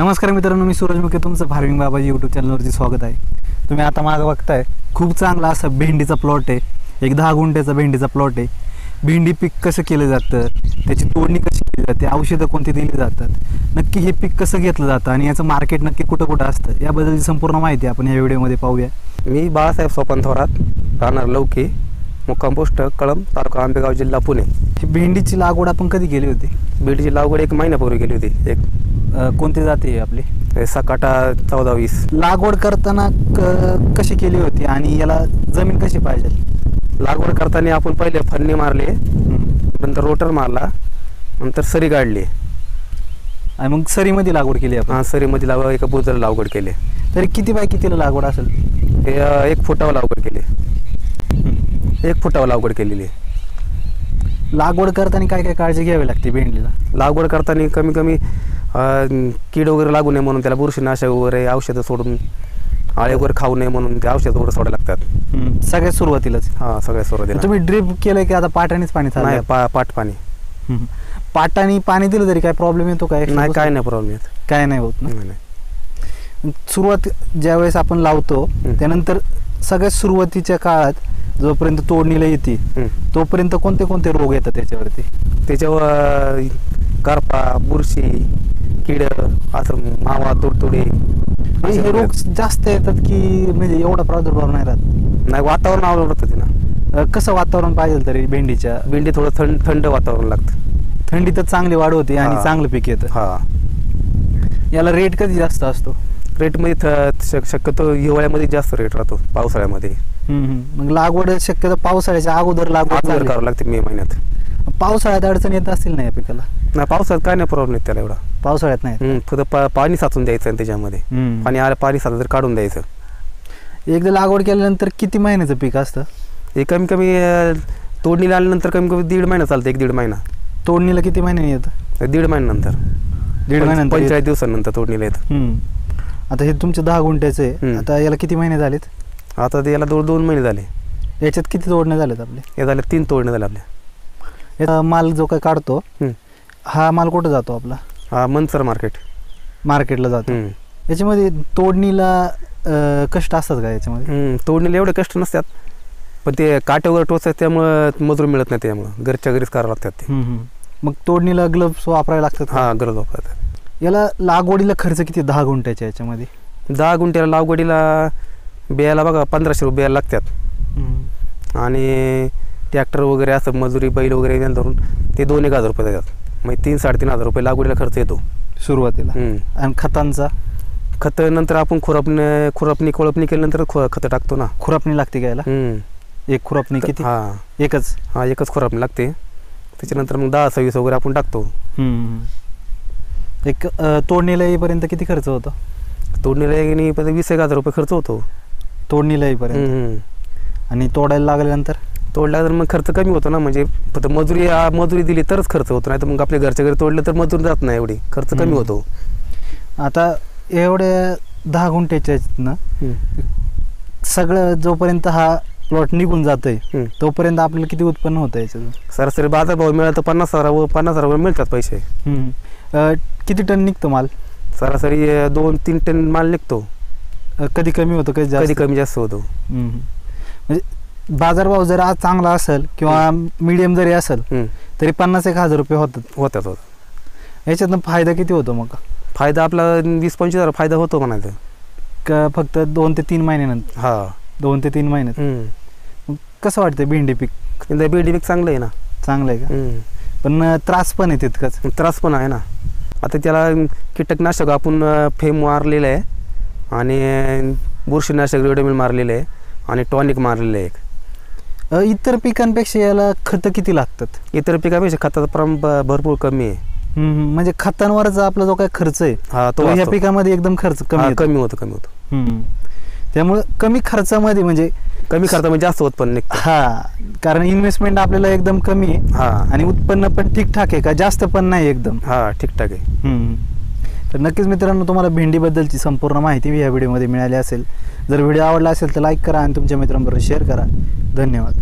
नमस्कार मित्रांनो, मी सूरज मुके, तुमचं फार्मिंग बाबाजी यूट्यूब चॅनलवरती स्वागत आहे. तुम्ही आता मागं बघताय, खूप चांगला असा भेंडीचा प्लॉट आहे. एक 10 गुंठ्याचा भेंडीचा प्लॉट आहे. भेंडी पीक कसं केलं जातं, त्याची तोडणी कशी केली जाते, औषधं कोणती दिली जातात, नक्की हे पीक कसं घेतलं जातं आणि याचं मार्केट नक्की कुठं कुठं असतं, याबद्दलची संपूर्ण माहिती आपण या व्हिडिओमध्ये पाहूया. मी बाळासाहेब सोपान थोरात, राहणार लौकी, मुक्काम पोस्ट कळंब, तालुका आंबेगाव, जिल्हा पुणे. ही भेंडीची लागवड आपण कधी केली होती? भेंडीची लागवड 1 महिन्यापूर्वी केली होती. कोणती जाती आहे आपली? सकाटा 14-20. लागवड करताना कशी केली होती आणि याला जमीन कशी पाहिजे? लागवड करताना आपण पहिले फन्नी मारले, नंतर रोटर मारला, नंतर सरी काढली आणि मग सरीमध्ये लागवड केली आपण. हां, सरीमध्ये लागवड, एका बुजर लागवड केली. तरी किती बाय कितीला लागवड असेल? हे 1 फुटावर लागवड केली. 1 फुटावर लागवड केलेली. लागवड करताना काय काय काळजी घ्यावी लागते भेंडीला? लागवड करताना कमी कमी कीड वगैरे लागू नये म्हणून त्याला बुरशीनाशक वगैरे औषधं सोडून, आळे वगैरे खाऊ नये म्हणून ते औषध वगैरे सोडायला लागतात. सगळ्यात सुरुवातीलाच? हां, सगळ्यात सुरुवातीला. तुम्ही ड्रिप केलंय की आता पाटानेच पाणी चालू? नाही, पाट पाणी. पाटाने पाणी दिलं तरी काय प्रॉब्लेम येतो काय? नाही, काय नाही प्रॉब्लेम येत. काय नाही होत ना? नाही. सुरुवात ज्यावेळेस आपण लावतो त्यानंतर सगळ्यात सुरुवातीच्या काळात जोपर्यंत तोडणीला येते तोपर्यंत कोणते कोणते रोग येतात त्याच्यावरती? त्याच्यावर करपा, बुरशी, कीड, असं मावा, तुडतुडे, हे रोग जास्त येतात की म्हणजे एवढा प्रादुर्भाव नाही राहत? नाही, वातावरण आवडतं ते ना. कसं वातावरण पाहिजे तरी भेंडीच्या? भेंडी थोडं थंड वातावरण लागतं. थंडीतच चांगली वाढ होते आणि चांगलं पीक येतं. हां. याला रेट कधी जास्त असतो? रेटमध्ये शक्यतो हिवाळ्यामध्ये जास्त रेट राहतो, पावसाळ्यामध्ये. मग लागवड शक्यतो पावसाळ्याच्या अगोदर लागवड करावं लागते मे महिन्यात. पावसाळ्यात अडचण येत असतील ना या पिकाला? नाही, पावसाळ्यात काय नाही प्रॉब्लेम येत त्याला एवढा. पावसाळ्यात नाही, फक्त पाणी साचून द्यायचं त्याच्यामध्ये. पाणी साचलं तर काढून द्यायचं. एकदा लागवड केल्यानंतर किती महिन्याचं पीक असतं? हे कमी कमी तोडणीला आल्यानंतर कमी कमी 1.5 महिना चालतं. 1-1.5 महिना. तोडणीला किती महिन्याने येतं? 1.5 महिन्यानंतर. 1.5 महिन्यानंतर 45 दिवसानंतर तोडणीला येतं. आता हे तुमचे 10 गुंठ्याचे आहे. आता याला किती महिने झालेत? आता याला 2 महिने झाले. याच्यात किती तोडणे झालेत आपले? हे झाले 3 तोडणे झाले आपल्या. माल जो काय काढतो हा माल कुठं जातो आपला? हा, मनसर मार्केटला जातो. याच्यामध्ये तोडणीला कष्ट असतात का याच्यामध्ये? तोडणीला एवढे कष्ट नसतात, पण ते काटे वगैरे टोचतात त्यामुळं मजूर मिळत नाही. त्यामुळं घरच्या घरीच करावं लागतात ते. मग तोडणीला ग्लव्स वापरायला लागतात? हां, ग्लव्स वापरतात. याला लागवडीला खर्च किती 10 गुंठ्याच्या याच्यामध्ये? 10 गुंठ्याला लागवडीला बियाला बघा 1500 रुपये लागतात. आणि ट्रॅक्टर वगैरे असं मजुरी, बैल वगैरे धरून ते 2-1 हजार रुपये देतात. म्हणजे 3-3.5 हजार रुपये लागवडीला खर्च येतो सुरुवातीला. आणि खतांचा? खत नंतर आपण खुरपणी केल्यानंतर खतं टाकतो ना. खुरपणी लागते घ्यायला? एक खुरपणी किती? हां, एकच. हां, एकच खुरपणी लागते. त्याच्यानंतर मग 10-26 वगैरे आपण टाकतो. एक तोडणीला येईपर्यंत किती खर्च होतो? तोडणीला 20-1 हजार रुपये खर्च होतो तोडणीला येईपर्यंत. आणि तोडायला लागल्यानंतर? तोडल्यानंतर मग खर्च कमी होतो ना. म्हणजे फक्त मजुरी दिली तरच खर्च होतो, नाही तर मग आपल्या घरच्या घरी तोडलं तर मजूर जात नाही, एवढी खर्च कमी होतो. आता एवढ्या 10 गुंठ्याच्या ना सगळं जोपर्यंत हा प्लॉट निघून जातोय तोपर्यंत आपल्याला किती उत्पन्न होतं याच्यातून? सरासरी बाजारभाव मिळाला तर 50,000 रुपये मिळतात पैसे. किती टन निघतो माल? सरासरी 2-3 टन माल निघतो. कधी कमी होतो, कधी कमी जास्त होतो. म्हणजे बाजारभाव जर आज चांगला असेल किंवा मीडियम जरी असेल तरी 50-1 हजार रुपये होतात. याच्यातनं फायदा किती होतो मग? फायदा आपला 20-25 हजार फायदा होतो म्हणायचं. का फक्त 2 ते 3 महिन्यानंतर? हां, 2 ते 3 महिन्यात. कसं वाटतं भेंडी पीक? भेंडी पीक चांगलं आहे ना. चांगलं आहे का? पण त्रास पण आहे तितकाच? त्रास पण आहे ना. आता त्याला कीटकनाशक आपण फेम मारलेलं आहे आणि बुरशीनाशक रेडोमिल मारलेलं आहे आणि टॉनिक मारलेलं आहे. इतर पिकांपेक्षा याला खतं किती लागतात? इतर पिकांपेक्षा खताचं प्रमाण भरपूर कमी आहे. म्हणजे खतांवरचा आपला जो काय खर्च आहे तो या पिकामध्ये एकदम खर्च कमी होतो. त्यामुळे कमी खर्चामध्ये म्हणजे जास्त उत्पन्न निघतं. कारण इन्व्हेस्टमेंट आपल्याला एकदम कमी आहे आणि उत्पन्न पण ठीकठाक आहे, का जास्त पण नाही एकदम? ठीकठाक आहे. तर नक्कीच मित्रांनो, तुम्हाला भेंडीबद्दलची संपूर्ण माहिती या व्हिडिओमध्ये मिळाली असेल. जर व्हिडिओ आवडला असेल तर लाईक करा आणि तुमच्या मित्रांबरोबर शेअर करा. धन्यवाद.